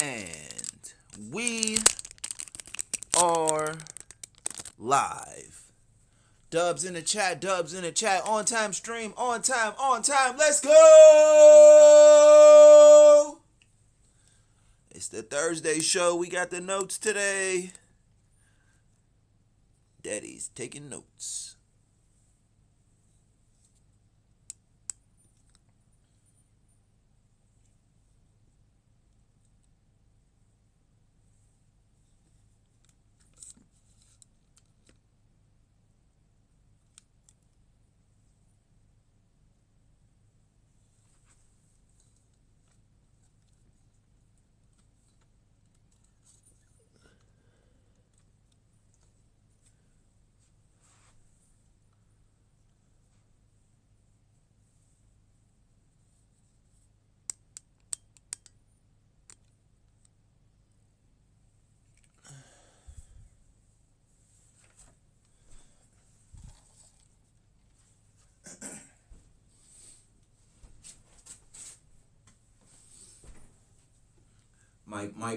And we are live. Dubs in the chat, dubs in the chat. On time stream, on time, on time. Let's go! It's the Thursday show. We got the notes today. Daddy's taking notes.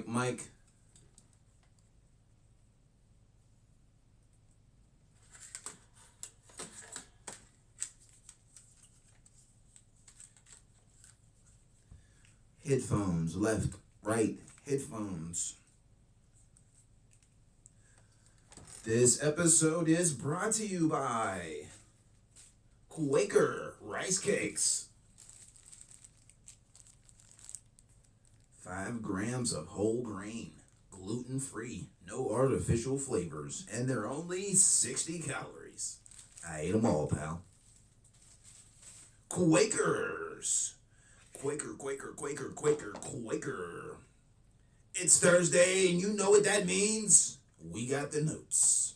Mike. Headphones, left, right, headphones. This episode is brought to you by Quaker Rice Cakes. 5 grams of whole grain, gluten-free, no artificial flavors, and they're only 60 calories. I ate them all, pal. Quakers. Quaker. It's Thursday, and you know what that means. We got the notes.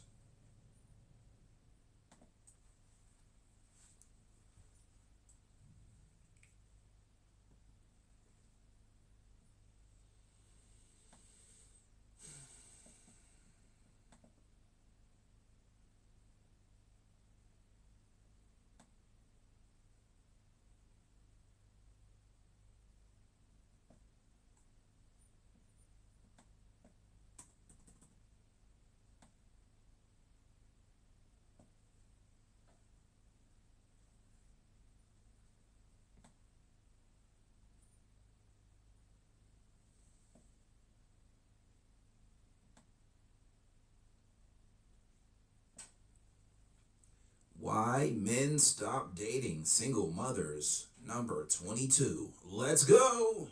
Why men stop dating single mothers, number 22. Let's go!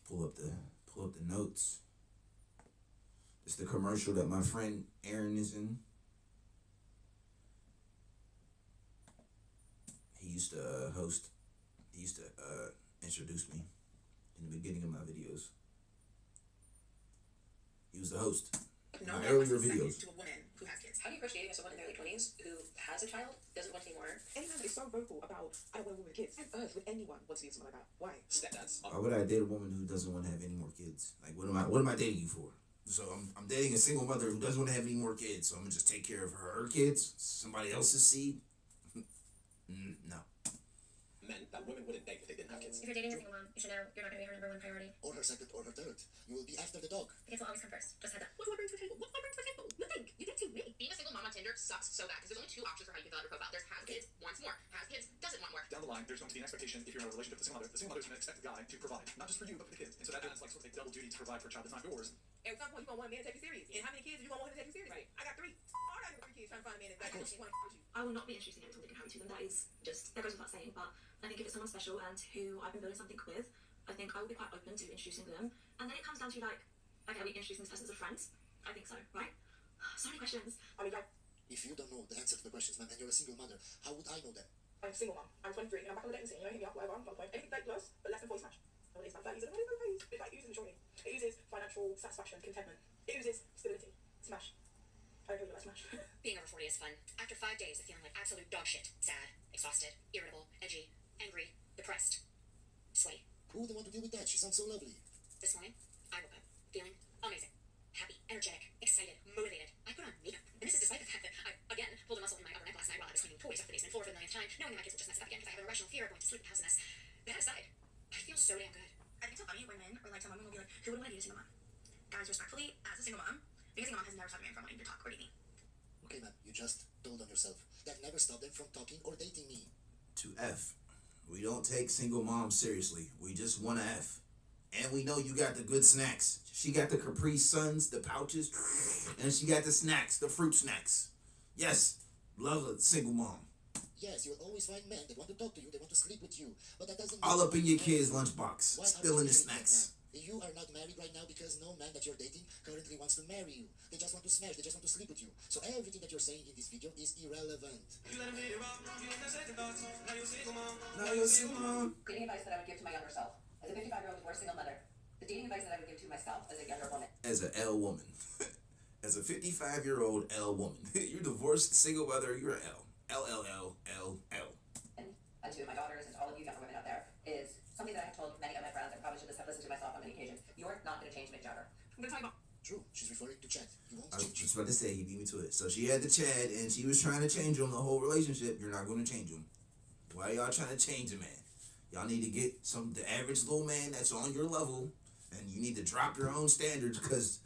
Pull up the notes. It's the commercial that my friend Aaron is in. He used to introduce me in the beginning of my videos. He was the host in my earlier videos. To a woman who has kids. How do you approach dating as someone in their late 20s who has a child, doesn't want any more? Anyone that is so vocal about, I don't want a woman with kids. On earth would anyone want to be with someone like that? Why? Stepdads. Why would I date a woman who doesn't want to have any more kids? Like, what am I dating you for? So I'm dating a single mother who doesn't want to have any more kids. So I'm gonna just take care of her kids, somebody else's seed. No. Men that women wouldn't date if they didn't have kids. If you're dating a single mom, you should know you're not going to be her number one priority. Or her second or her third. You will be after the dog. The kids will always come first. Just head up. What do I bring to the table? What do I bring to the table? Nothing. You did too me. Being a single mom on Tinder sucks so bad because there's only 2 options for how you can fill out your profile. There's has kids, wants more. Has kids, doesn't want more. Down the line, there's going to be an expectation if you're in a relationship with the single mother is going to expect the guy to provide, not just for you, but for the kids. And so that is like sort of a double duty to provide for a child that's not yours. At some point, you're going to want a man to take you serious. And how many kids are you going to want him to take you serious? Right. I got 3. I got 3 kids trying to find a man that want to with you. I will not be introducing anyone that can marry to them. That is just, that goes without saying. But I think if it's someone special and who I've been building something with, I think I will be quite open to introducing them. And then it comes down to like, okay, are we introducing this person as friends? I think so, right? So many questions. I mean, like, If you don't know the answer to the questions, man, and you're a single mother, how would I know that? I'm a single mom. I'm 23 and I'm back on the dating scene. You know, hit me up, whatever. I'm not point. Anything 30 plus, but less than 40 smash. When it's like 30s, and what is it? It like uses maturity. It uses financial satisfaction, contentment. It uses stability. Smash. I don't know like smash. Being over 40 is fun. After 5 days of feeling like absolute dog shit, sad, exhausted, irritable, edgy, angry, depressed, sweaty. Who would want to deal with that? She sounds so lovely. This morning, I woke up feeling amazing. Happy, energetic, excited, motivated. I put mess it up again because I have an irrational fear of going to sleep with the house a mess. That aside, I feel so damn good. I think it's so funny when men or like some women will be like, who would want to date a single mom? Guys, respectfully, as a single mom, being a single mom has never stopped a man from wanting to talk or date me. Okay, man, you just told on yourself. That never stopped them from talking or dating me. To F. We don't take single moms seriously. We just want to F. And we know you got the good snacks. She got the Capri Suns, the pouches, and she got the snacks, the fruit snacks. Yes, love a single mom. Yes, you'll always find men that want to talk to you, they want to sleep with you. But that doesn't All mean up in your kid's lunchbox, Why are spilling you the married right snacks. now? You are not married right now because no man that you're dating currently wants to marry you. They just want to smash, they just want to sleep with you. So everything that you're saying in this video is irrelevant. Now you're a single mom. Dating advice that I would give to my younger self. As a 55-year-old divorced single mother, the dating advice that I would give to myself as a younger woman. As an L woman. As a 55-year-old L woman. You're divorced, single mother, you're an L. L. And to my daughters and to all of you younger women out there is something that I have told many of my friends. I probably should just have listened to myself on many occasions. You're not going to change Mick Jagger. I'm going to tell you about. True, she's referring to Chad. You won't I was change. just about to say, he beat me to it. So she had the Chad, and she was trying to change him the whole relationship. You're not going to change him. Why are y'all trying to change a man? Y'all need to get the average little man that's on your level, and you need to drop your own standards because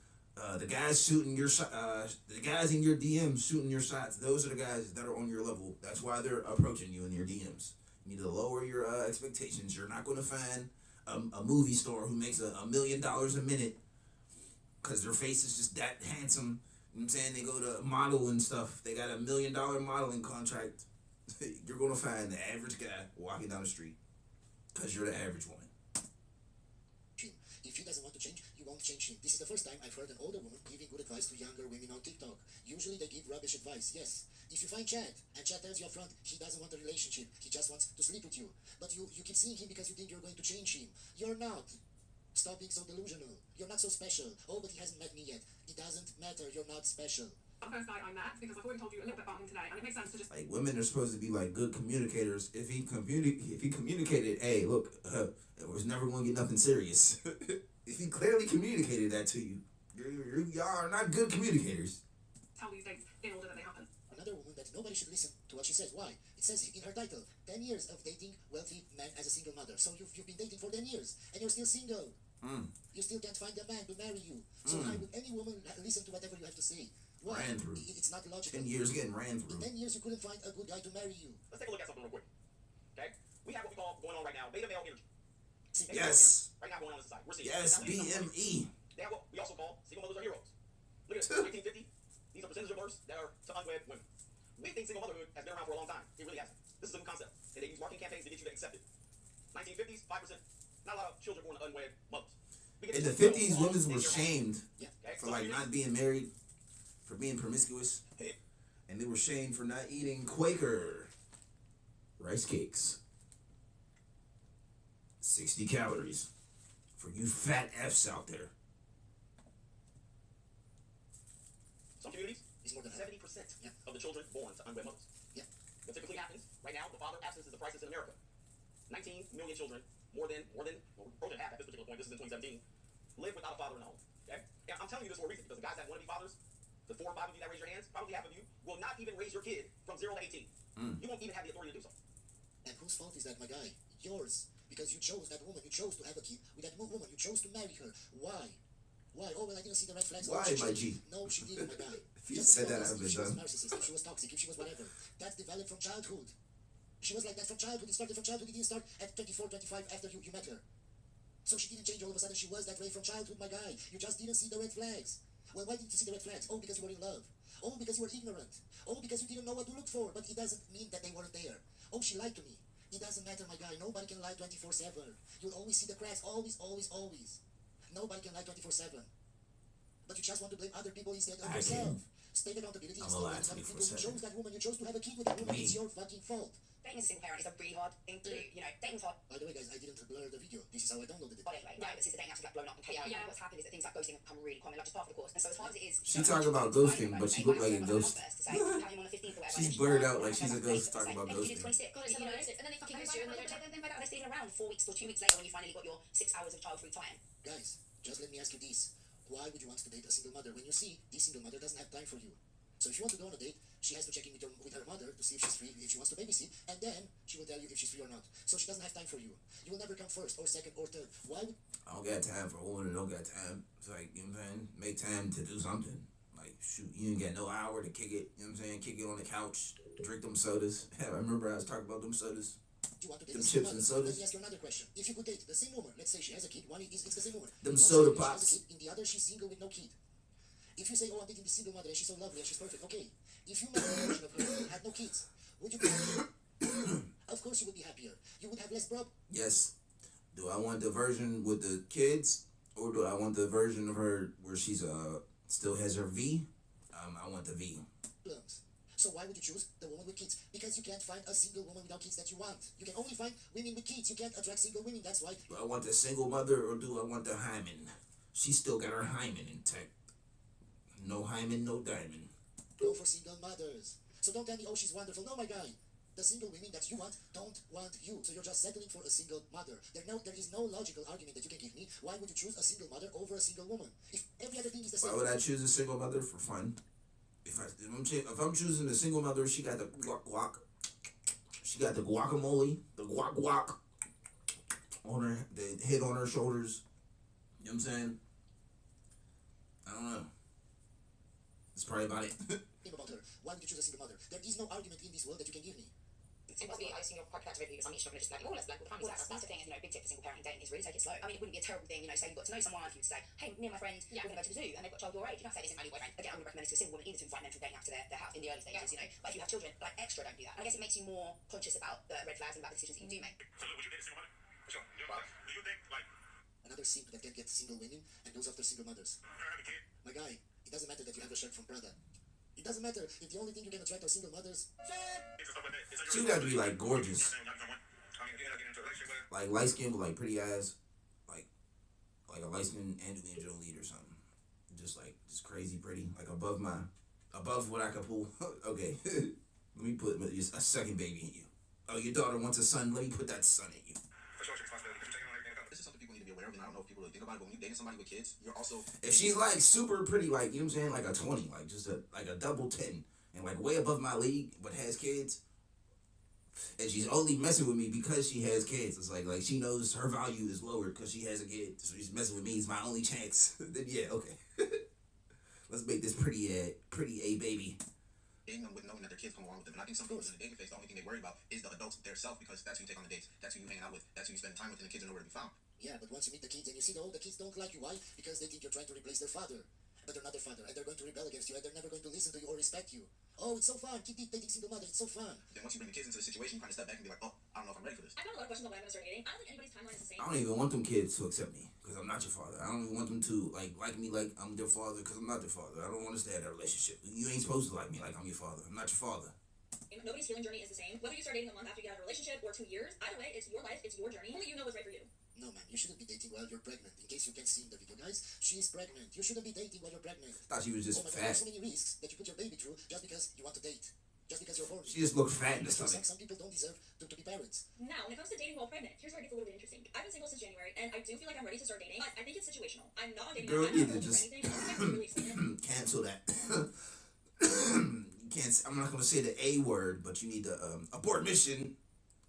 the guys shooting your the guys in your DMs shooting your shots. Those are the guys that are on your level. That's why they're approaching you in your DMs. You need to lower your expectations. You're not going to find a movie star who makes $1 million a minute because their face is just that handsome. You know what I'm saying? They go to model and stuff. They got $1 million modeling contract. You're going to find the average guy walking down the street because you're the average woman. If he doesn't want to change, you won't change him. This is the first time I've heard an older woman giving good advice to younger women on TikTok. Usually they give rubbish advice, yes. If you find Chad, and Chad tells you up front, he doesn't want a relationship, he just wants to sleep with you. But you keep seeing him because you think you're going to change him. You're not. Stop being so delusional. You're not so special. Oh, but he hasn't met me yet. It doesn't matter, you're not special. The first guy I met, because I've already told you a little bit about him today, and it makes sense to just. Like, women are supposed to be like good communicators. If he communicated, hey, look, it was never going to get nothing serious. If he clearly communicated that to you, y'all are not good communicators. Tell these dates in order that they happen. Another woman that nobody should listen to what she says. Why? It says in her title, 10 years of dating wealthy men as a single mother. So you've been dating for 10 years, and you're still single. You still can't find a man to marry you. So why would any woman listen to whatever you have to say? Why? Ran through. It's not logical. 10 years getting ran through. In 10 years, you couldn't find a good guy to marry you. Let's take a look at something real quick. Okay? We have what we call going on right now, beta male energy. Yes. Right now going on in society. We're seeing Yes, now, these are numbers. BME. They have what we also call single mothers are heroes. Look at this. 1950. These are percentage of births that are to unwed women. We think single motherhood has been around for a long time. It really hasn't. This is a new concept. And they use marketing campaigns to get you to accept it. 1950s, 5%. Not a lot of children born to unwed mothers. In the 50s, women were shamed Okay? for like not being married, for being promiscuous, and they were shamed for not eating Quaker rice cakes. 60 calories for you fat Fs out there. Some communities, It's more than 70% of the children born to unwed mothers. Yeah. What typically happens right now, the father absence is the crisis in America. 19 million children, more than approaching half at this particular point. This is in 2017. Live without a father in the home. Okay, and I'm telling you this for a reason because the guys that want to be fathers, the 4 or 5 of you that raise your hands, probably half of you will not even raise your kid from 0 to 18. You won't even have the authority to do so. And whose fault is that, my guy? Yours. Because you chose that woman. You chose to have a kid with that woman. You chose to marry her. Why? Why? Oh, well, I didn't see the red flags. Why, oh, my G? No, she didn't, my guy. If you said that, I'd if be she was done. narcissist, if she was toxic, if she was whatever. That's developed from childhood. She was like that from childhood. It started from childhood. It didn't start at 24, 25 after you met her. So she didn't change all of a sudden. She was that way from childhood, my guy. You just didn't see the red flags. Well, why didn't you see the red flags? Oh, because you were in love. Oh, because you were ignorant. Oh, because you didn't know what to look for. But it doesn't mean that they weren't there. Oh, she lied to me. It doesn't matter, my guy. Nobody can lie 24/7. You'll always see the cracks. Always, always, always. Nobody can lie 24/7. But you just want to blame other people instead of yourself. Take accountability I'm instead alive of blaming people. You 24/7. chose that woman. You chose to have a kid with that woman. Me. It's your fucking fault. Dating as a single parent is a really hard thing to do. You know, dating's hard. By the way, guys, I didn't blur the video. This is how I downloaded it. But anyway, now since the dating apps have like blown up and chaos, what's happened is that things like ghosting have become really common, like just part of the course. And so as hard as it is, She talking about ghosting, but she looked like a ghost. She's blurred out like she's a ghost talking about ghosting. And then they fucking ghost you, and then they're staying around 4 weeks or 2 weeks later when you finally got your 6 hours of child-free time. Guys, just let me ask you this. Why would you want to date a single mother when you see this single mother doesn't have time for you? So if you want to go on a date, she has to check in with her mother to see if she's free, if she wants to babysit, and then she will tell you if she's free or not. So she doesn't have time for you. You will never come first or second or third. Why would... I don't got time for a woman that don't got time. It's like, you know what I'm saying? Make time to do something. Like, shoot, you ain't got no hour to kick it, you know what I'm saying? Kick it on the couch, drink them sodas. I remember I was talking about them sodas. You want to date Them the chips same and woman? sodas. Let me ask you another question. If you could date the same woman, let's say she has a kid, one is it's the same woman. Them One soda she has a pops. kid, in the other she's single with no kid. If you say, oh, I'm dating the single mother and she's so lovely and she's perfect, okay. If you met a version of her who had no kids, would you be happier? Of course you would be happier. You would have less problems. Yes. Do I want the version with the kids, or do I want the version of her where she's still has her V? I want the V. So why would you choose the woman with kids? Because you can't find a single woman without kids that you want. You can only find women with kids. You can't attract single women. That's why. Do I want the single mother, or do I want the hymen? She still got her hymen intact. No hymen, no diamond. Go for single mothers. So don't tell me, oh, she's wonderful. No, my guy. The single women that you want don't want you. So you're just settling for a single mother. There is no logical argument that you can give me. Why would you choose a single mother over a single woman? If every other thing is the same. Why would I choose a single mother? For fun. If I'm choosing a single mother, she got the guac. She got the guacamole, the guac on her, the head on her shoulders. You know what I'm saying? I don't know. That's probably about it. Think about her. Why would you choose a single mother? There is no argument in this world that you can give me. Impossibly, I assume you're quite productive because I'm not going to just like, oh, let's like, well, that's the thing, is, you know, big tip for single parenting dating is really take it slow. I mean, it wouldn't be a terrible thing, you know, say you've got to know someone, if you say, hey, me and my friend, we're going to go to the zoo, and they've got a child your age, you don't say, isn't my new boyfriend. Again, I would recommend it to a single woman either to invite mental dating apps to their house in the early stages, you know, but if you have children, like, extra don't do that. And I guess it makes you more conscious about the red flags and about the decisions that you do make. So, would you date a single mother? Sure. Do you think, like, Another simp that can get single women and goes after single mothers. her having a kid? My guy, it doesn't matter that you have a shirt from Prada. It doesn't matter if the only thing you can attract are single mothers. She got to be like gorgeous, like light skin with like pretty eyes, like a light skin Angelina Jolie or something. Just crazy pretty, like above what I could pull. Okay, let me put a second baby in you. Oh, your daughter wants a son. Let me put that son in you. This is something people need to be aware of, and I don't know if people really think about it, but when you're dating somebody with kids, you're also... If she's like super pretty, like, you know what I'm saying, like a 20, like just a double 10, and like way above my league, but has kids, and she's only messing with me because she has kids. It's like she knows her value is lower because she has a kid, so she's messing with me. It's my only chance. Then yeah, okay. Let's make this pretty A baby. Dating them with knowing that their kids come along with them. And I think some people in the dating phase, the only thing they worry about is the adults themselves, because that's who you take on the dates, that's who you hang out with, that's who you spend time with, and the kids are nowhere to be found. Yeah, but once you meet the kids and you see, oh, the kids don't like you. Why? Because they think you're trying to replace their father. But they're not their father, and they're going to rebel against you, and they're never going to listen to you or respect you. Oh, it's so fun. Keep dating single mother. It's so fun. Then once you bring the kids into the situation, you kind of step back and be like, oh, I don't know if I'm ready for this. I've got a lot of questions on when I'm going to start dating. I don't think anybody's timeline is the same. I don't even want them kids to accept me because I'm not your father. I don't even want them to like me like I'm their father because I'm not their father. I don't want us to have that relationship. You ain't supposed to like me like I'm your father. I'm not your father. Nobody's healing journey is the same. Whether you start dating a month after you get out of a relationship or 2 years, either way, it's your life, it's your journey. Only you know what's right for you. No, man, you shouldn't be dating while you're pregnant. In case you can see in the video, guys, she is pregnant. You shouldn't be dating while you're pregnant. Thought she was just oh my God, fat. there's so many risks that you put your baby through just because you want to date. Just because you're horny. She just looked fat in the stomach. Some people don't deserve to be parents. Now, when it comes to dating while pregnant, here's where it gets a little bit interesting. I've been single since January, and I do feel like I'm ready to start dating, but I think it's situational. I'm not on dating Girl, apps. you I'm need to not just looking for anything. I'm really excited. cancel that. You can't. I'm not gonna say the A word, but you need to abort mission.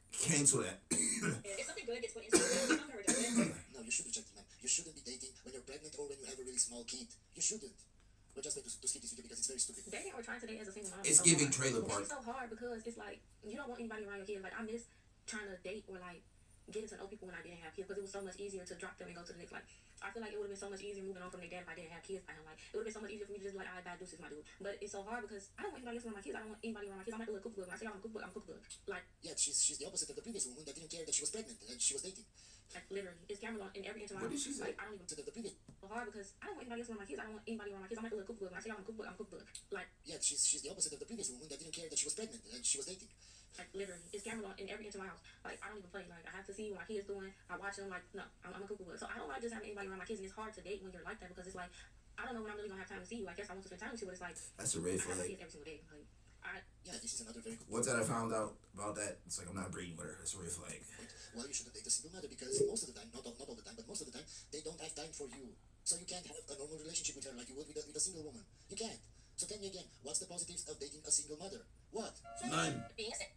Cancel that. If something good gets put into it, I'm not gonna reject it. No, you should reject it, man. You shouldn't be dating when you're pregnant or when you have a really small kid. You shouldn't. We're just going to skip this video because it's very stupid. Dating or trying to date as a single mom. It's so giving hard. trailer park. It's so hard because it's like you don't want anybody around your kids. Like I miss trying to date or like getting to know people when I didn't have kids because it was so much easier to drop them and go to the next. Like I feel like it would have been so much easier moving on from their dad if I didn't have kids. I am like it would have been so much easier for me to just be like, I bad deuces, my dude. But it's so hard because I don't want anybody else around my kids. I don't want anybody around my kids. I'm like a little cookbook. When I say I'm a cookbook, I'm a cookbook. Like Yeah, she's the opposite of the previous woman that didn't care that she was pregnant and she was dating. like literally, it's cameras on in every inch of my What did house. she say? Like I don't even. Opposite of the previous. So hard because I don't want anybody else around my kids. I don't want anybody around my kids. I'm like a little cookbook. When I say I'm a cookbook, I'm a cookbook. Like Yeah, she's the opposite of the previous woman that didn't care that she was pregnant and she was dating. Like literally, it's cameras on in every inch of my house. Like I don't even play. Like I have to see what my kids doing. I watch them. Like no, I'm a cuckoo. So I don't like just having anybody around my kids, and it's hard to date when you're like that because it's like I don't know when I'm really gonna have time to see you. Like yes, I want to spend time with you, but it's like That's a red I have my flag. kids every single day. Like Yeah, this is another very good Once that I found out about that, it's like I'm not breeding with her. That's a red flag. point. Well, you shouldn't date a single mother because most of the time, not all the time, but most of the time, they don't have time for you. So you can't have a normal relationship with her like you would with a single woman. You can't. So tell me again, what's the positives of dating a single mother? What? None. Being a single.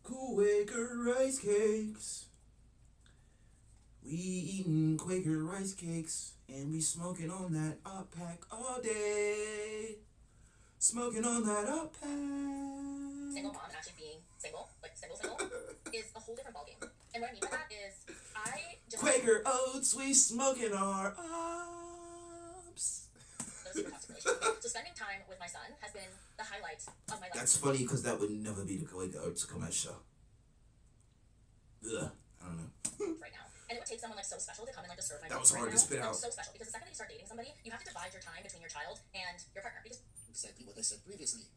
Quaker rice cakes. We eating Quaker rice cakes and we smoking on that up pack all day. Smoking on that up pack. Single mom and actually being single, like single, is a whole different ballgame. And what I mean by that is, I just Quaker oats, we smoking our ups. super toxic relationship. So spending time with my son has been the highlight of my life. That's funny because that would never be the Quaker oats commercial. Ugh, I don't know. Right now. And it would take someone like so special to come and like disturb my That was right hard to now. spit out. So special because the second that you start dating somebody, you have to divide your time between your child and your partner. Because Exactly what I said previously.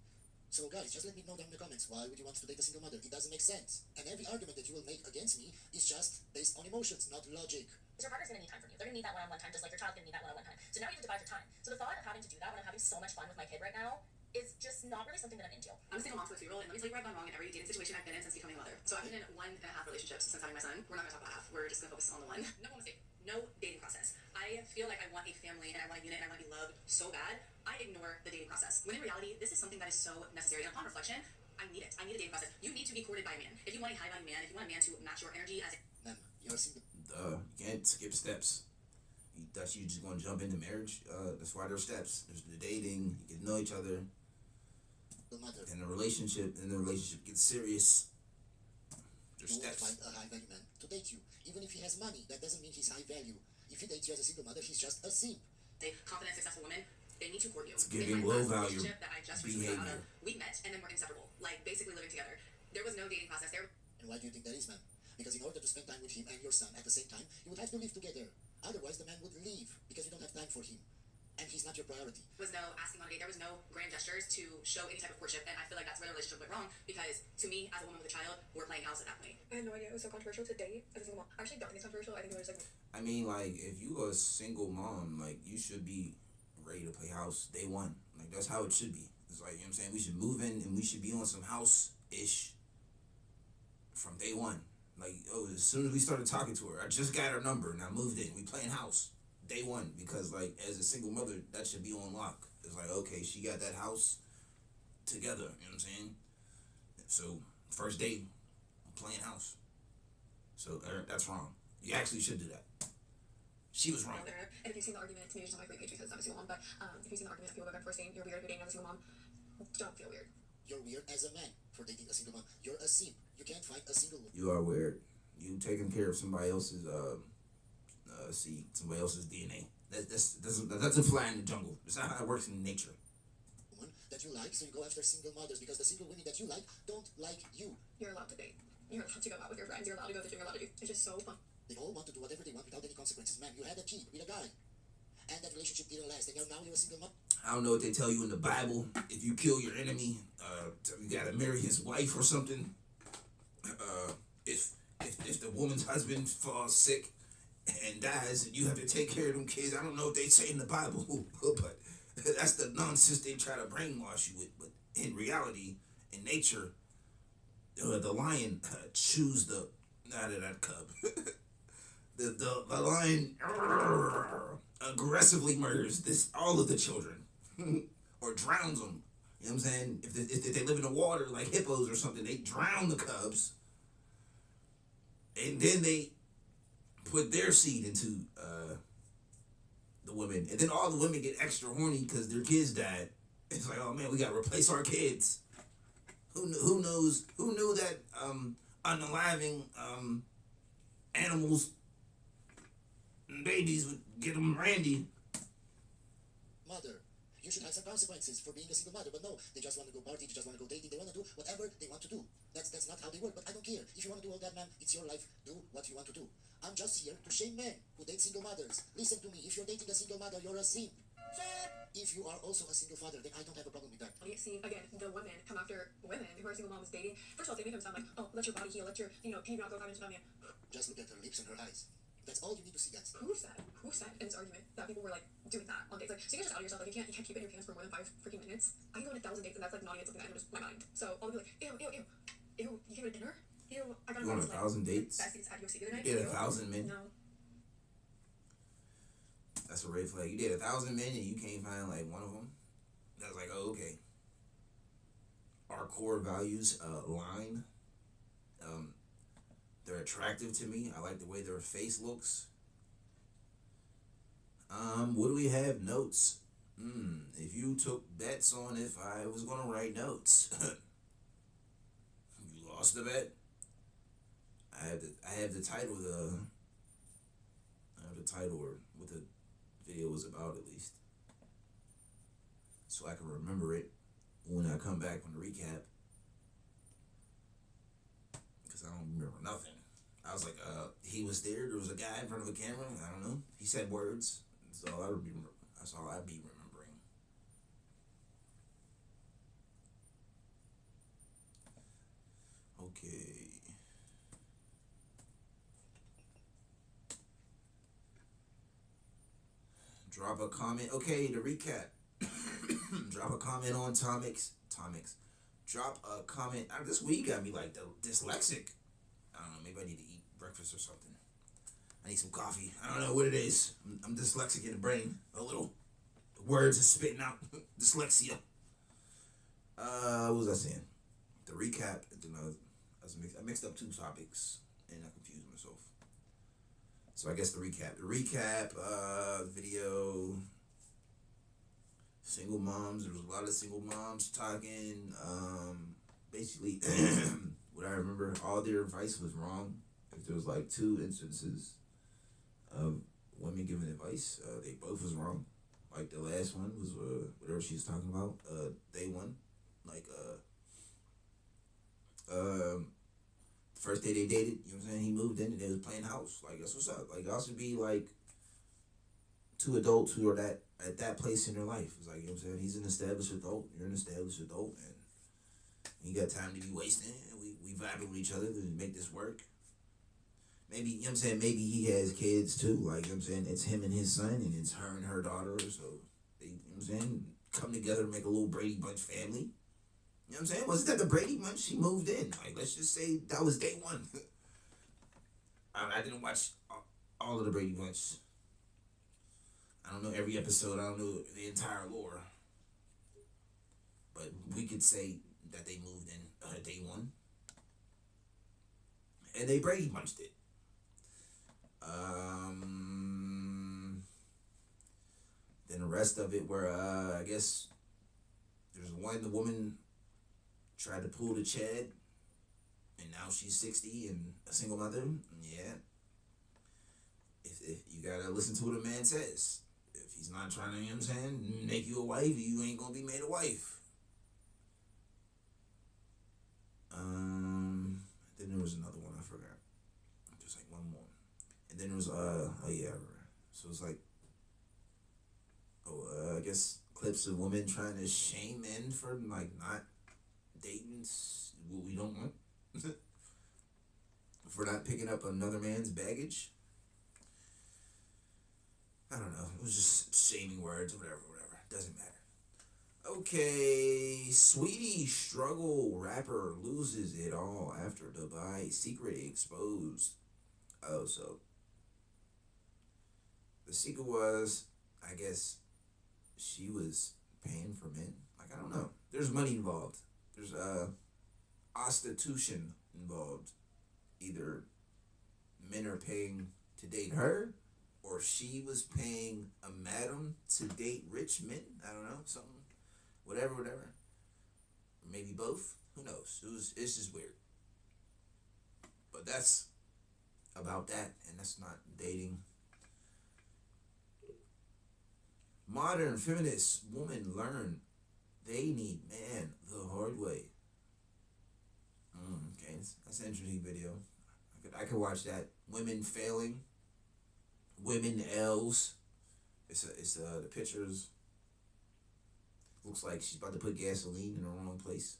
So guys, just let me know down in the comments, why would you want to date a single mother? It doesn't make sense. And every argument that you will make against me is just based on emotions, not logic. your partner's gonna need time from you. They're gonna need that one-on-one time, just like your child's gonna need that one-on-one time. So now you have to divide your time. So the thought of having to do that when I'm having so much fun with my kid right now is just not really something that I'm into. I'm a single mom to a 2-year-old, and let me tell you where I've gone wrong in every dating situation I've been in since becoming a mother. So I've been in 1.5 relationships since having my son. We're not gonna talk about half. We're just gonna focus on the one. No mistake. No dating process. I feel like I want a family and I want a unit and I want to be loved so bad. I ignore the dating process. When in reality, this is something that is so necessary. And upon reflection, I need it. I need a dating process. You need to be courted by a man. If you want a high value man, if you want a man to match your energy as a Ma'am, you're a single You can't skip steps. You thought you just gonna jump into marriage? That's why there's steps. There's the dating, you get to know each other, mother. and the relationship gets serious. There's You won't steps. find a high value man to date you. Even if he has money, that doesn't mean he's high value. If he dates you as a single mother, he's just a simp. confident, successful woman, they need to court you. It's giving In my low last value relationship that I just recently got out behavior. of, we met and then we're inseparable, like basically living together. There was no dating process. There And why do you think that is, ma'am? Because in order to spend time with him and your son at the same time, you would have to live together. Otherwise, the man would leave because you don't have time for him. And he's not your priority. was no asking on a date. There was no grand gestures to show any type of courtship. And I feel like that's where the relationship went wrong because to me, as a woman with a child, we're playing house at that point. I had no idea it was so controversial to date as a single mom. I actually don't think it's controversial. I think it was like I mean, like, if you a single mom, like, you should be ready to play house day one. Like, that's how it should be. It's like, you know what I'm saying? We should move in and we should be on some house-ish from day one. Like, oh, as soon as we started talking to her, I just got her number and I moved in. We playing house day one because, like, as a single mother, that should be on lock. It's like, okay, she got that house together. You know what I'm saying? So, first date, playing house. So, that's wrong. You actually should do that. She was wrong. out there. And if you've seen the argument, maybe it's not my great page because I'm a single mom, but if you've seen the argument that people go back for saying you're weird, you're dating as a single mom, don't feel weird. You're weird as a man for dating a single mom. You're a simp. You can't find a single woman. You are weird. You taking care of somebody else's seed, somebody else's DNA. That doesn't fly in the jungle. That's not how it works in nature. That you like, so you go after single mothers because the single women that you like don't like you. You're allowed to date. You're allowed to go out with your friends. You're allowed to go to gym. You're allowed to do. It's just so fun. They all want to do whatever they want without any consequences. Ma'am, you had a kid with a guy, and that relationship didn't last, and now you're a single mom. I don't know what they tell you in the Bible. If you kill your enemy, you gotta marry his wife or something. If the woman's husband falls sick and dies, and you have to take care of them kids. I don't know what they say in the Bible, but that's the nonsense they try to brainwash you with. But in reality, in nature, the lion chews the out of that cub. the lion aggressively murders all of the children or drowns them. You know what I'm saying? If they live in the water like hippos or something, they drown the cubs, and then they put their seed into the women, and then all the women get extra horny because their kids died. It's like, oh man, we gotta replace our kids. Who knew that unaliving animals and babies would get them randy? Mother, you should have some consequences for being a single mother, but no, they just want to go party, they just want to go dating, they want to do whatever they want to do. That's not how they work, but I don't care. If you want to do all that, man, it's your life. Do what you want to do. I'm just here to shame men who date single mothers. Listen to me. If you're dating a single mother, you're a simp. If you are also a single father, then I don't have a problem with that. You see, again, the women come after women who are single moms dating. First of all, they make them sound like, oh, let your body heal, let your, can you not go out into that man? Just look at her lips and her eyes. That's all you need to see, guys. Who said in this argument that people were like doing that on dates? Like, so you're just out of yourself. Like, you can't keep it in your pants for more than 5 freaking minutes. I can go on 1,000 dates and that's like not even something that enters my mind. So I'll be like, ew, you came to dinner? Ew, I got You want 1,000 dates? Besties at UFC the other night. Get Ew. 1,000 men. No. That's a red flag. You date 1,000 men and you can't find like one of them. That's like, oh, okay. Our core values align. They're attractive to me. I like the way their face looks. What do we have? Notes. If you took bets on if I was gonna write notes, you lost the bet. I have the title or what the video was about at least, so I can remember it when I come back from the recap. Cause I don't remember nothing. I was like, he was there. There was a guy in front of a camera. I don't know. He said words. That's all I'd be remembering. Okay. Drop a comment. Okay, to recap. Drop a comment on Tomics. Drop a comment. This week got me like dyslexic. I don't know. Maybe I need to eat breakfast or something. I need some coffee. I don't know what it is. I'm dyslexic in the brain. A little. Words are spitting out. Dyslexia. What was I saying? The recap. I mixed up two topics and I confused myself. So I guess the recap. Video. Single moms. There was a lot of single moms talking. Basically, what I remember, all their advice was wrong. If there was like 2 instances of women giving advice, they both was wrong. Like the last one was whatever she was talking about. Day one, like first day they dated. You know what I'm saying? He moved in and they was playing house. Like that's what's up. Like y'all should be like 2 adults who are at that place in their life. It's like, you know what I'm saying? He's an established adult. You're an established adult, and you got time to be wasting. We vibing with each other to make this work. Maybe, you know what I'm saying, maybe he has kids too. Like, you know what I'm saying, it's him and his son, and it's her and her daughter. So, they, you know what I'm saying, come together to make a little Brady Bunch family. You know what I'm saying? Wasn't that the Brady Bunch? She moved in. Like, let's just say that was day one. I didn't watch all of the Brady Bunch. I don't know every episode. I don't know the entire lore. But we could say that they moved in day one. And they Brady Bunched it. Then the rest of it where, I guess, there's the woman tried to pull the Chad, and now she's 60 and a single mother. Yeah. If you gotta listen to what a man says. If he's not trying to, you know what I'm saying, make you a wife, you ain't gonna be made a wife. Then there was another one, I forgot. There's like one more. And then there was, so it's like, I guess clips of women trying to shame men for like not dating what we don't want. For not picking up another man's baggage. I don't know. It was just shaming words, whatever. Doesn't matter. Okay, Sweetie struggle rapper loses it all after Dubai secret exposed. Oh, so the secret was, I guess, she was paying for men. Like, I don't know. There's money involved. There's prostitution involved. Either men are paying to date her, or she was paying a madam to date rich men. I don't know, something. Whatever. Maybe both. Who knows? It's just weird. But that's about that, and that's not dating. Modern feminist women learn they need man the hard way. Okay, that's an interesting video. I could watch that. Women failing. Women L's. It's the pictures. Looks like she's about to put gasoline in the wrong place.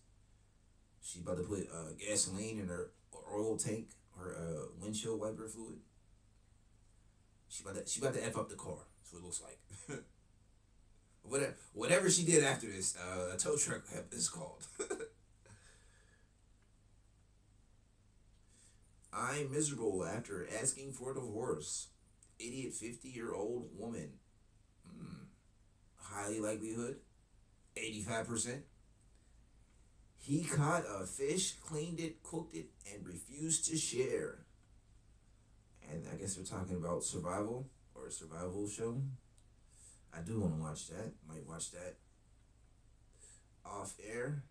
She's about to put gasoline in her oil tank, her windshield wiper fluid. She about to F up the car. That's what it looks like. Whatever she did after this, a tow truck is called. I'm miserable after asking for divorce. Idiot 50-year-old woman High likelihood, 85%. He caught a fish, cleaned it, cooked it, and refused to share. And I guess we're talking about survival or a survival show. I do want to watch that. Might watch that off air.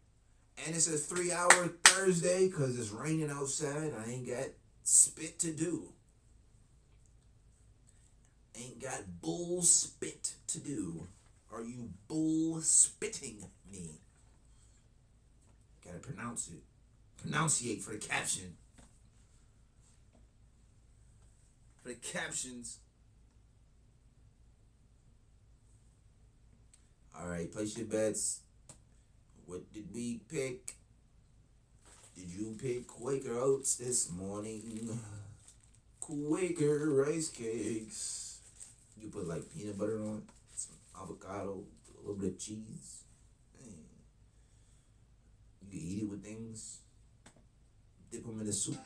And it's a 3-hour Thursday because it's raining outside. I ain't got spit to do. Ain't got bull spit to do. Are you bull spitting me? Gotta pronounce it. Pronunciate for the caption. For the captions. Alright, place your bets. What did we pick? Did you pick Quaker Oats this morning? Quaker rice cakes. You put like peanut butter on it, some avocado, a little bit of cheese. You can eat it with things. Dip them in the soup.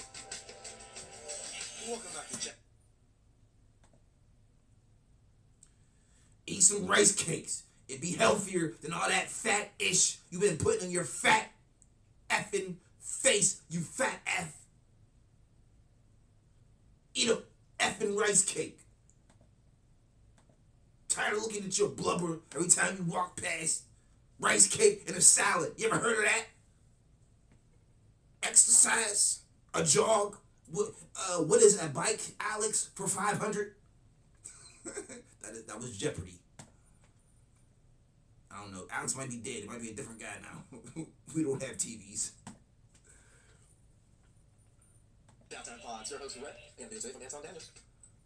Welcome back to Jack. Eat some rice cakes. It'd be healthier than all that fat ish you've been putting on your fat effing face, you fat F. Eat a effing rice cake. Tired of looking at your blubber every time you walk past. Rice cake and a salad. You ever heard of that? Exercise, a jog. What is a bike, Alex, for 500? That was Jeopardy. I don't know. Alex might be dead. It might be a different guy now. We don't have TVs. Downtown Pod, your host, Rhett, and the from Downtown Daniels.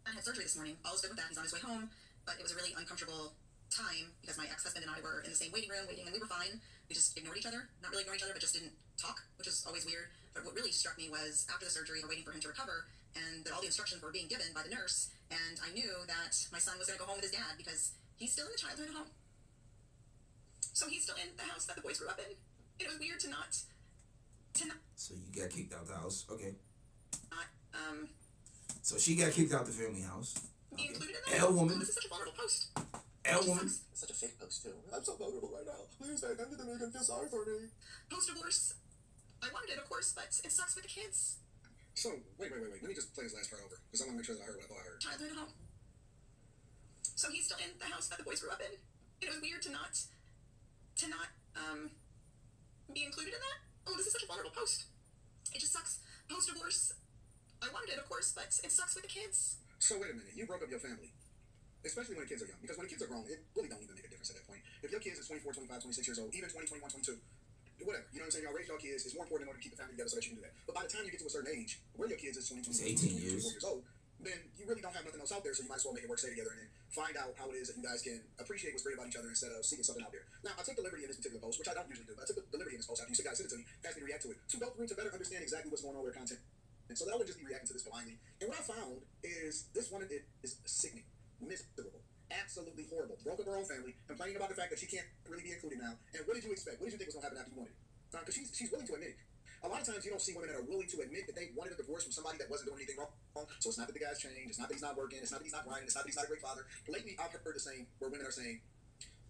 I had surgery this morning. All was good with that. He's on his way home, but it was a really uncomfortable time because my ex-husband and I were in the same waiting room waiting, and we were fine. We just ignored each other. Not really ignored each other, but just didn't talk, which is always weird. But what really struck me was after the surgery, we're waiting for him to recover, and that all the instructions were being given by the nurse, and I knew that my son was going to go home with his dad because he's still in the childhood home. So he's still in the house that the boys grew up in. It was weird to not. So you got kicked out the house. Okay. Not, So she got kicked out the family house. be Okay. included in that. L woman. Oh, this is such a vulnerable post. L woman. It's such a fake post, too. I'm so vulnerable right now. Please say anything to me and feel sorry for me. Post-divorce. I wanted it, of course, but it sucks with the kids. So, wait. Let me just play this last part over, because I want to make sure that I heard what I thought I heard. Childhood home. So he's still in the house that the boys grew up in. It was weird to not be included in that. Oh, this is such a vulnerable post. It just sucks. Post-divorce. I wanted it, of course, but it sucks with the kids. So, wait a minute. You broke up your family. Especially when the kids are young. Because when the kids are grown, it really don't even make a difference at that point. If your kids is 24, 25, 26 years old, even 20, 21, 22, whatever. You know what I'm saying? Y'all raise your kids. It's more important in order to keep the family together so that you can do that. But by the time you get to a certain age, where your kids is 20, 18 years. 24 years old, then you really don't have nothing else out there, so you might as well make it work, stay together, and then find out how it is that you guys can appreciate what's great about each other instead of seeing something out there. Now, I took the liberty in this particular post, which I don't usually do, but I took the liberty in this post after you guys sent it to me, asked me to react to it, to go through to better understand exactly what's going on with their content. And so that I wouldn't just be reacting to this blindly. And what I found is this woman is sickening, miserable, absolutely horrible, broke up her own family, complaining about the fact that she can't really be included now. And what did you expect? What did you think was going to happen after you wanted it? Because she's willing to admit it. A lot of times you don't see women that are willing to admit that they wanted a divorce from somebody that wasn't doing anything wrong. So it's not that the guy's changed. It's not that he's not working. It's not that he's not grinding. It's not that he's not a great father. Lately, I've heard the same where women are saying,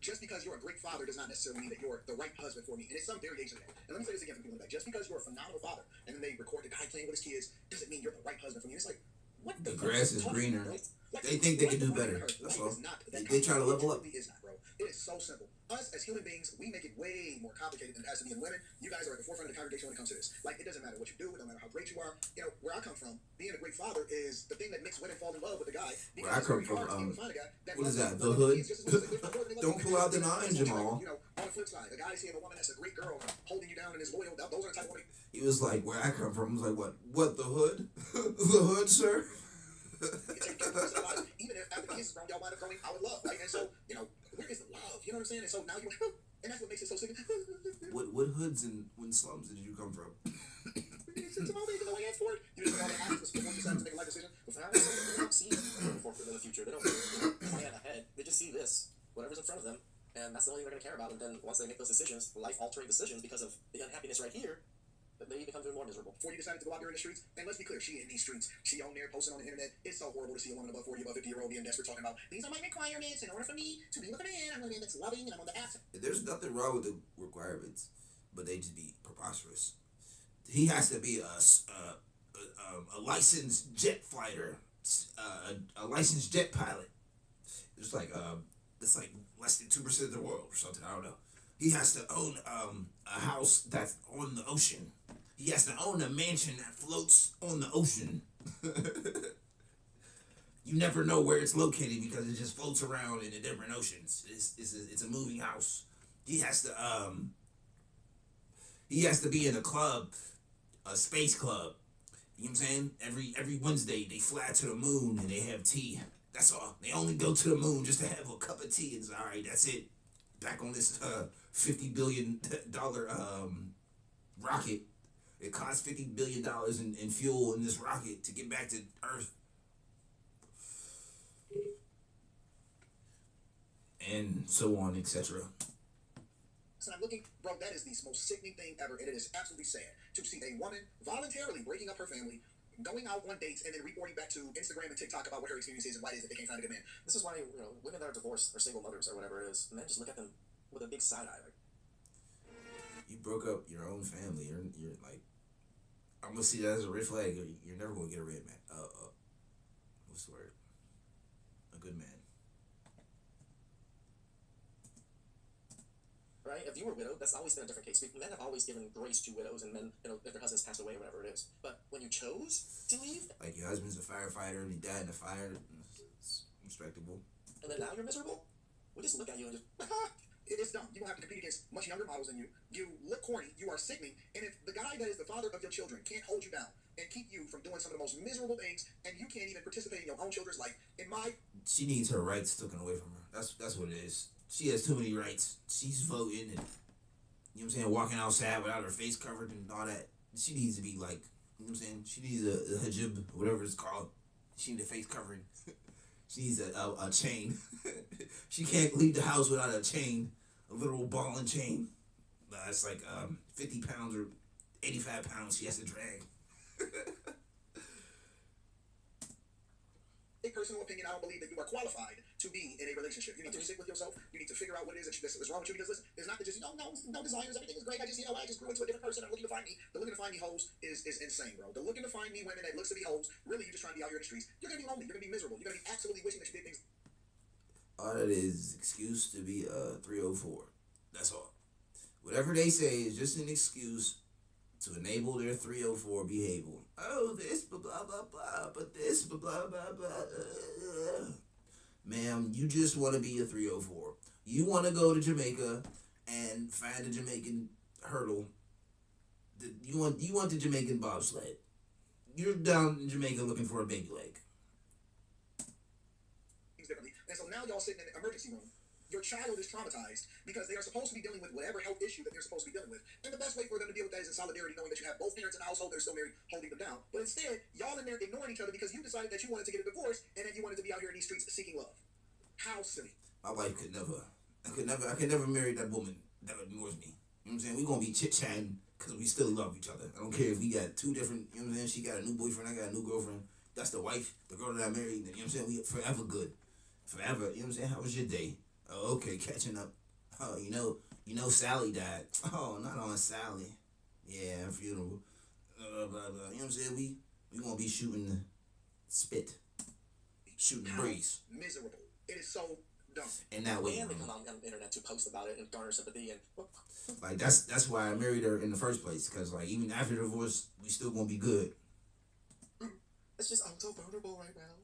just because you're a great father does not necessarily mean that you're the right husband for me. And it's some variation of that. And let me say this again for people in the back. Just because you're a phenomenal father and then they record the guy playing with his kids doesn't mean you're the right husband for me. And it's like, what The grass is greener. Like, They think they can do better. That's all. They try to level up. It is not, bro. It is so simple. Us as human beings, we make it way more complicated than it has to be. And women, you guys are at the forefront of the congregation when it comes to this. Like, it doesn't matter what you do. It don't matter how great you are. You know, where I come from, being a great father is the thing that makes women fall in love with a guy. Where I come from, what is that? The hood? hood? Don't pull out the nine, Jamal. You know, on the flip side, a guy seeing a woman that's a great girl holding you down and is loyal, those are the type of women. He was like, where I come from. I was like, what? What, the hood? The hood, sir? Even if after the kids is grown, y'all wind up growing out of love, right? And so, you know, where is the love? You know what I'm saying? And so now you, and that's what makes it so sick. What hoods and when slums did you come from? It's all they can ask for it. You just all the actions before you decide to make a life decision. They don't see for the future. They don't plan ahead. They just see this, whatever's in front of them, and that's the only thing they're going to care about. And then once they make those decisions, life-altering decisions because of the unhappiness right here, they become even more miserable. Before you decided to go out there in the streets, and let's be clear, she in these streets. She on there posting on the internet. It's so horrible to see a woman above 40, above 50-year-old being desperate, talking about, these are my requirements. In order for me to be with a man, I'm going to be that's loving, and I'm on the app. There's nothing wrong with the requirements, but they just be preposterous. He has to be a licensed jet fighter, a licensed jet pilot. It's like less than 2% of the world or something. I don't know. He has to own a house that's on the ocean. He has to own a mansion that floats on the ocean. You never know where it's located because it just floats around in the different oceans. It's a moving house. He has to be in a club, a space club. You know what I'm saying? Every Wednesday they fly to the moon and they have tea. That's all. They only go to the moon just to have a cup of tea. It's all right. That's it. Back on this $50 billion rocket. It costs $50 billion in fuel in this rocket to get back to Earth. And so on, etc. So I'm looking, bro, that is the most sickening thing ever, and it is absolutely sad to see a woman voluntarily breaking up her family, going out on dates, and then reporting back to Instagram and TikTok about what her experience is and why it is that they can't find a good man. This is why, women that are divorced or single mothers or whatever it is, men just look at them with a big side eye. Like, you broke up your own family. You're like, I'm gonna see that as a red flag. You're never gonna get a red man. What's the word? A good man. right? If you were widowed, that's always been a different case. Men have always given grace to widows and men, if their husbands passed away or whatever it is. But when you chose to leave, like your husband's a firefighter and he died in a fire, it's respectable. And then now you're miserable, we just look at you and just, it is dumb. You don't have to compete against much younger models than you. You look corny. You are sickening. And if the guy that is the father of your children can't hold you down and keep you from doing some of the most miserable things, and you can't even participate in your own children's life, she needs her rights taken away from her. That's what it is. She has too many rights. She's voting and, you know what I'm saying, walking outside without her face covered and all that. She needs to be like, you know what I'm saying, she needs a hijab, whatever it's called. She needs a face covering. She needs a chain. She can't leave the house without a chain, a literal ball and chain. That's like 50 pounds or 85 pounds she has to drag. In personal opinion, I don't believe that you are qualified to be in a relationship. You need to sit with yourself. You need to figure out what it is that's wrong with you. Because listen, it's not that just, no desires, everything is great. I just grew into a different person. I'm looking to find me. The looking to find me hoes is insane, bro. The looking to find me women that looks to be hoes, really, you're just trying to be out here in the streets. You're going to be lonely. You're going to be miserable. You're going to be absolutely wishing that you did things. All that is excuse to be 304. That's all. Whatever they say is just an excuse to enable their 304 behavior. Oh, this, blah, blah, blah, blah, but this, blah, blah, blah, blah. Ma'am, you just want to be a 304. You want to go to Jamaica and find a Jamaican hurdle. You want the Jamaican bobsled. You're down in Jamaica looking for a baby leg. Differently. And so now y'all sitting in the emergency room. Your child is traumatized because they are supposed to be dealing with whatever health issue that they're supposed to be dealing with. And the best way for them to deal with that is in solidarity, knowing that you have both parents in the household that are still married holding them down. But instead, y'all in there ignoring each other because you decided that you wanted to get a divorce and that you wanted to be out here in these streets seeking love. How silly. My wife could never. I could never marry that woman that ignores me. You know what I'm saying? We're going to be chit-chatting because we still love each other. I don't care if we got two different, you know what I'm saying? She got a new boyfriend, I got a new girlfriend. That's the wife, the girl that I married. You know what I'm saying? We forever good. Forever. You know what I'm saying? How was your day? Oh, okay, catching up. Oh, you know Sally died. Oh, not on Sally. Yeah, funeral. Blah, blah, blah. You know what I'm saying? We gonna be shooting the spit. Shooting the breeze. Miserable. It is so dumb. And that way. And they come on the internet to post about it and garner sympathy and... Like, that's why I married her in the first place. Because, like, even after divorce, we still gonna be good. It's just, I'm so vulnerable right now.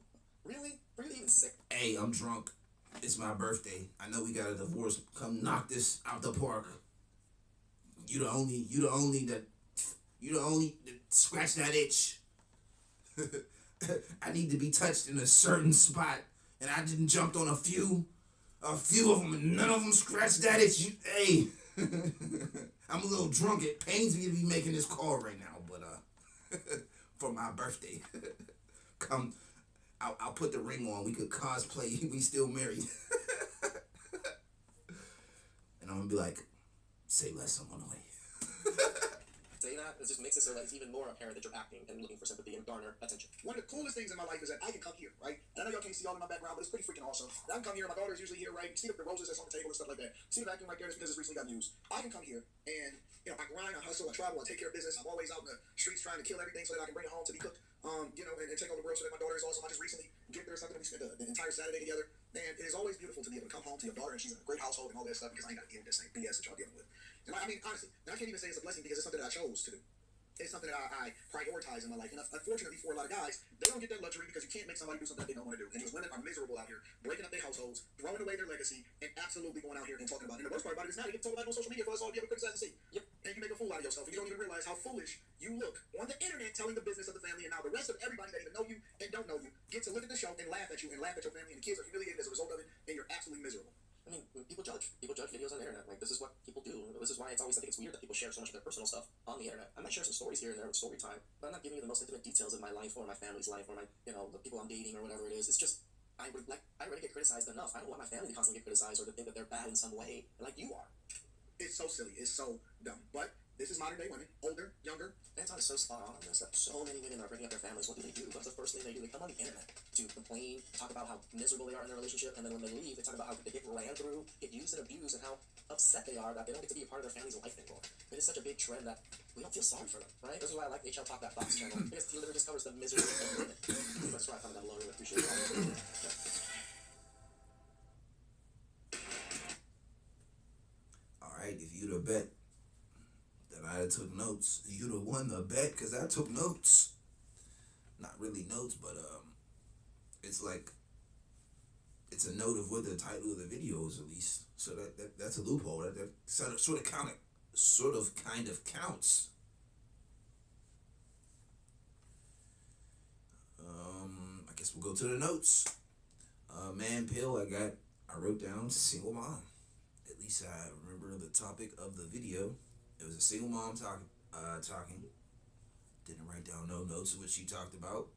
Really? Really even sick? Hey, I'm drunk. It's my birthday. I know we got a divorce. Come knock this out the park. You the only that scratch that itch. I need to be touched in a certain spot, and I didn't jumped on a few of them, and none of them scratched that itch. Hey, I'm a little drunk. It pains me to be making this call right now, but for my birthday, come. I'll put the ring on. We could cosplay. We still married. And I'm going to be like, say less, I'm on the way. Say that, it just makes it so that it's even more apparent that you're acting and looking for sympathy and garner attention. One of the coolest things in my life is that I can come here, right? And I know y'all can't see all in my background, but it's pretty freaking awesome. I can come here, my daughter's usually here, right? You see the roses that's on the table and stuff like that. See the vacuum right there, that's because it's recently got used. I can come here and, you know, I grind, I hustle, I travel, I take care of business. I'm always out in the streets trying to kill everything so that I can bring it home to be cooked, you know, and take over the world so that my daughter is awesome. I just recently get there something, we spent the entire Saturday together. And it is always beautiful to be able to come home to your daughter and she's in a great household and all that stuff because I ain't got to deal with this same BS that y'all dealing with. And I mean, honestly, and I can't even say it's a blessing because it's something that I chose to do. It's something that I prioritize in my life. And unfortunately for a lot of guys, they don't get that luxury because you can't make somebody do something that they don't want to do. And those women are miserable out here, breaking up their households, throwing away their legacy, and absolutely going out here and talking about it. And the worst part about it is now they get to talk about it on social media for us all to be able to criticize and see. Yep. And you make a fool out of yourself. And you don't even realize how foolish you look on the internet telling the business of the family. And now the rest of everybody that even know you and don't know you get to look at the show and laugh at you and laugh at your family. And the kids are humiliated as a result of it. And you're absolutely miserable. I mean, people judge videos on the internet. Like, this is what people do. This is why it's always, I think it's weird that people share so much of their personal stuff on the internet. I might share some stories here and there with story time, but I'm not giving you the most intimate details of my life or my family's life or my, you know, the people I'm dating or whatever it is. It's just, I already get criticized enough. I don't want my family to constantly get criticized or to think that they're bad in some way, like you are. It's so silly. It's so dumb. But this is modern day women, older, younger. Anton is so spot on this that so many women are breaking up their families. What do? What's the first thing they do? They come on the internet to complain, talk about how miserable they are in their relationship, and then when they leave, they talk about how they get ran through, get used and abused, and how upset they are that they don't get to be a part of their family's life anymore. It is such a big trend that we don't feel sorry for them, right? This is why I like the HL Talk That Box channel, because he literally just covers the misery of women. That's why I found that below. Really appreciate it. Alright, if you'd have bet that I took notes, you'd have won the bet because I took notes. Not really notes, but it's like, it's a note of what the title of the video is at least. So that's a loophole. That sort of kind of counts. I guess we'll go to the notes. Man pill, I wrote down single mom. At least I remember the topic of the video. It was a single mom talking. Didn't write down no notes of what she talked about.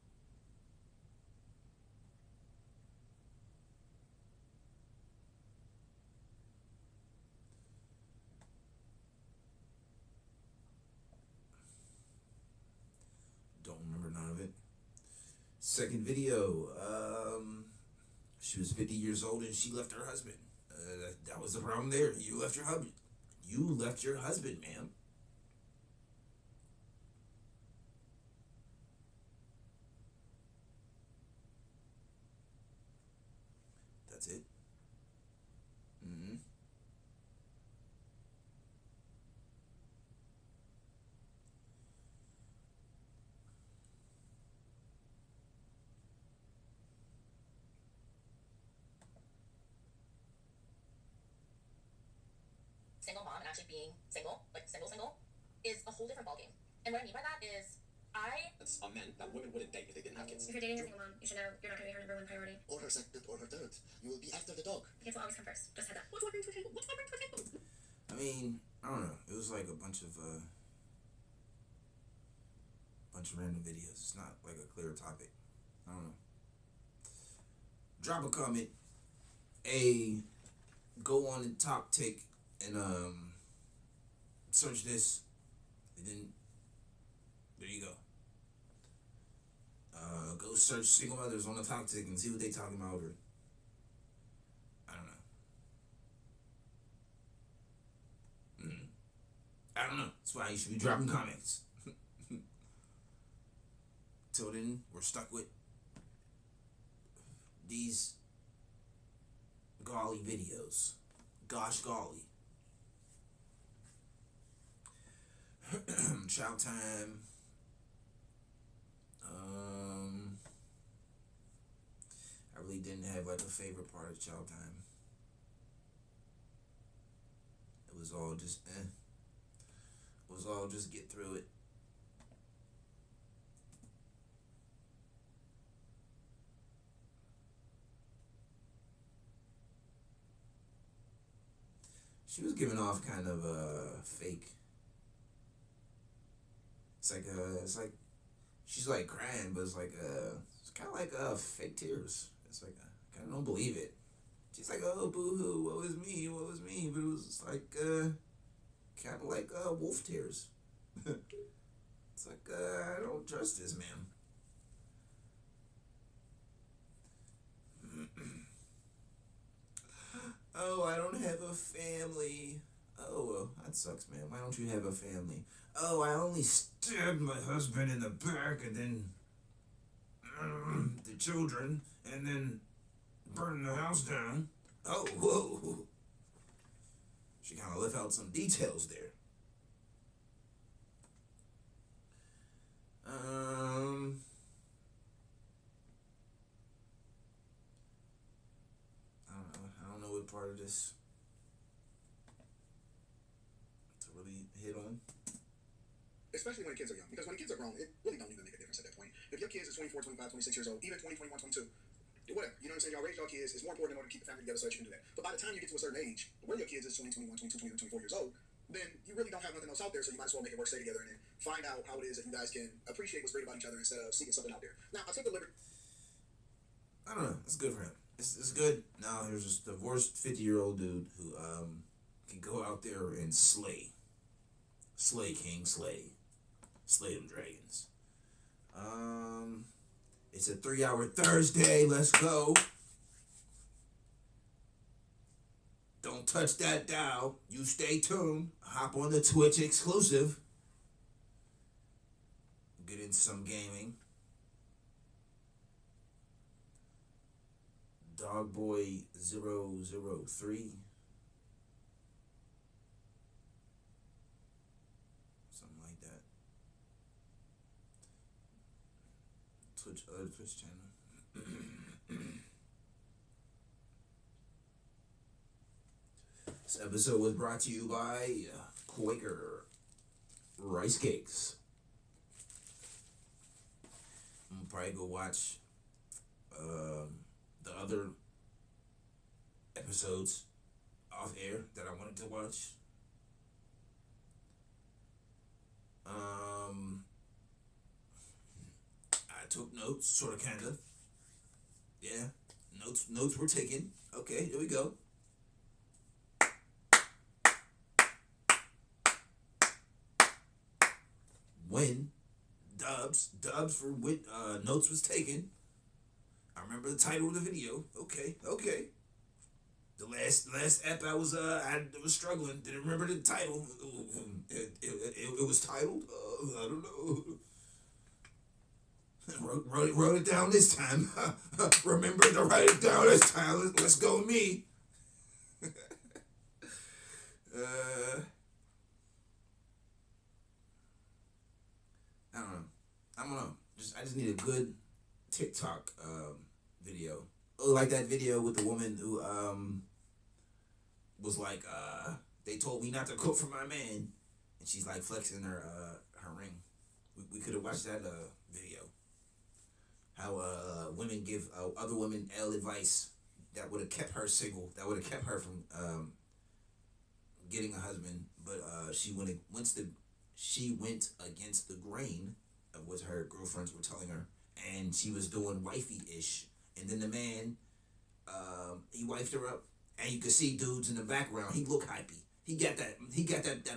Don't remember none of it. Second video, she was 50 years old and she left her husband. That was the problem there. You left your husband. You left your husband, ma'am. That's it. Single mom and actually being single, like single, is a whole different ballgame. And what I mean by that is, It's on men that women wouldn't date if they didn't have kids. If you're dating a single mom, you should know you're not going to be her number one priority. Or her second or her third. You will be after the dog. The kids will always come first. Just head up. What do I bring to the table? What do I bring to the table? I mean, I don't know. It was like a bunch of random videos. It's not like a clear topic. I don't know. Drop a comment. Go on and top tick and search this, and then there you go. Go search single mothers on the top tick and see what they talking about, or I don't know. I don't know. That's why you should be dropping comments. Till then, we're stuck with these golly videos. Gosh golly. Chow time. I really didn't have like a favorite part of chow time. It was all just It was all just get through it. She was giving off kind of fake. It's like she's like crying, but it's kind of like fake tears. It's like I kind of don't believe it. She's like, oh boo hoo, what was me, but it was like kind of like wolf tears. It's like, I don't trust this man. Oh, I don't have a family. Oh, well, that sucks, man. Why don't you have a family? Oh, I only stabbed my husband in the back and then the children and then burned the house down. Oh, whoa. She kind of left out some details there. I don't know what part of this to really hit on. Especially when kids are young. Because when kids are grown, it really don't even make a difference at that point. If your kids is 24, 25, 26 years old, even 20, 21, 22, whatever. You know what I'm saying? Y'all raise y'all kids. It's more important in order to keep the family together so that you can do that. But by the time you get to a certain age, where your kids is 20, 21, 22, 23, 24 years old, then you really don't have nothing else out there, so you might as well make it work, stay together, and then find out how it is that you guys can appreciate what's great about each other instead of seeking something out there. Now, I took the liberty. I don't know. It's good for him. It's good. Now here's this divorced 50-year-old dude who can go out there and slay. Slay King, slay. Slay them dragons. It's a 3-hour Thursday. Let's go. Don't touch that dial. You stay tuned. Hop on the Twitch exclusive. Get into some gaming. Dogboy 003. Something like that. Other Twitch channel. This episode was brought to you by Quaker Rice Cakes. I'm gonna probably go watch the other episodes off air that I wanted to watch. I took notes, sort of, kind of. Yeah, notes were taken. Okay, here we go. When Dubs for notes was taken. I remember the title of the video. Okay. The last app I was struggling. Didn't remember the title. It was titled. I don't know. Wrote it down this time. Remember to write it down this time. Let's go me. I don't know. I just need a good TikTok video. Oh, like that video with the woman who was like, they told me not to cook for my man, and she's like flexing her ring. We could have watched that video. How women give other women ill advice that would have kept her single, that would have kept her from getting a husband, but she went against the grain of what her girlfriends were telling her, and she was doing wifey-ish, and then the man, he wifed her up, and you could see dudes in the background. He looked hypey. He got that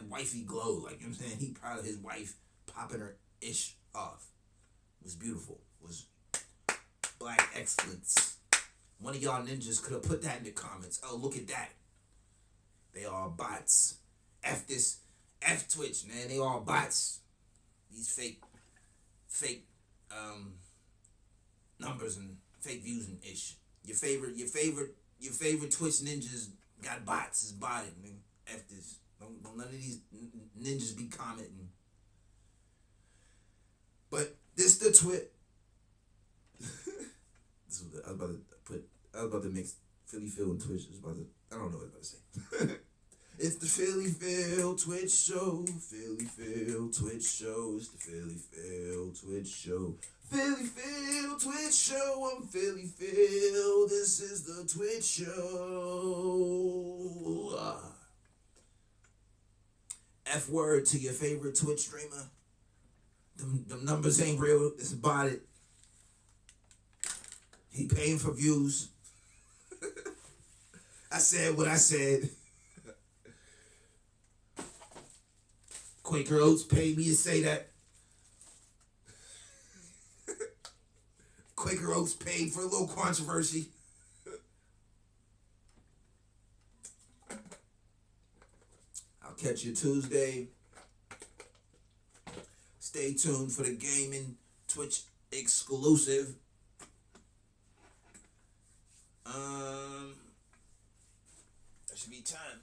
wifey glow, like, you know what I'm saying? He proud of his wife popping her ish off. It was beautiful. It was black excellence. One of y'all ninjas could have put that in the comments. Oh, look at that. They all bots. F Twitch, man. They all bots. These fake numbers and fake views and ish. Your favorite Twitch ninjas got bots. Is botted, man. F this. Don't none of these ninjas be commenting. But this the twit. I was about to mix Philly Phil and Twitch. I don't know what I was about to say. It's the Philly Phil Twitch show. Philly Phil Twitch show. It's the Philly Phil Twitch show. Philly Phil Twitch show. I'm Philly Phil. This is the Twitch show. F word to your favorite Twitch streamer. Them numbers ain't real. It's about it. He paying for views. I said what I said. Quaker Oats paid me to say that. Quaker Oats paid for a little controversy. I'll catch you Tuesday. Stay tuned for the gaming Twitch exclusive. There should be time.